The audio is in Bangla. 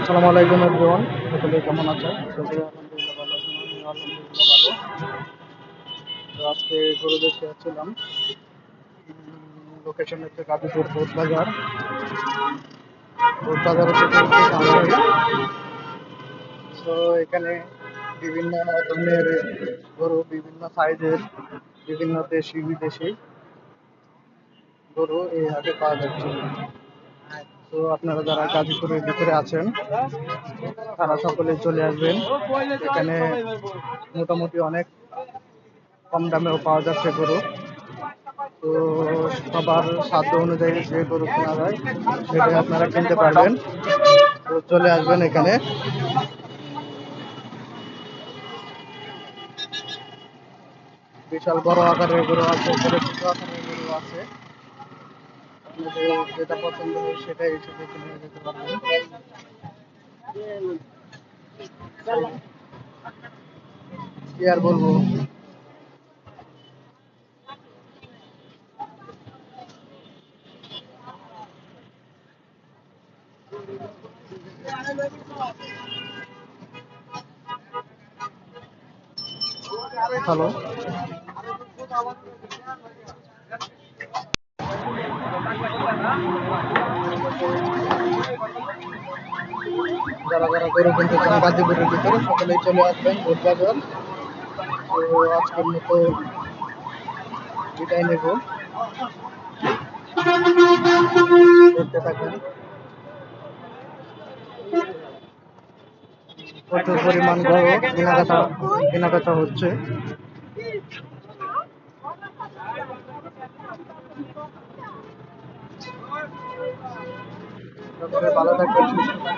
আসসালামু আলাইকুম এভরিওয়ান, সকলে কেমন আছেন? সকলে আলহামদুলিল্লাহ ভালো আছেন। আমিও আলহামদুলিল্লাহ ভালো। তো আজকে গরু দেখতে যাচ্ছিলাম। লোকেশন হচ্ছে গাজীপুর বোধবাজার। বোধবাজার হচ্ছে তো এখানে বিভিন্ন ধরনের গরু, বিভিন্ন সাইজের, বিভিন্ন দেশি বিদেশি গরু এই হাটে পাওয়া যাচ্ছে। তো আপনারা যারা গাজীপুরের ভিতরে আছেন তারা সকলে চলে আসবেন। এখানে মোটামুটি অনেক কম দামেও পাওয়া যাচ্ছে গরু। তো সবার সাধ্য অনুযায়ী যে গরু কেনা যায় সেটাই আপনারা কিনতে পারবেন। তো চলে আসবেন এখানে। বিশাল বড় আকারের গরু আছে, ছোট ছোট আকারের গরু আছে। আপনাদের যেটা পছন্দ হয় সেটাই হিসেবে কিনে যেতে পারবেন। কি আর বলবো। হ্যালো, যারা যারা গরু কিনতে চান গাজীপুরের ভিতরে সকলেই চলে আসবেন বোধবাজার। তো আজকের মতো বিদায় নেব। দেখতে থাকেন, প্রচুর পরিমাণ গরু কেনাকাটা হচ্ছে। সকলে ভালো থাকবেন, সুস্থ থাকবেন।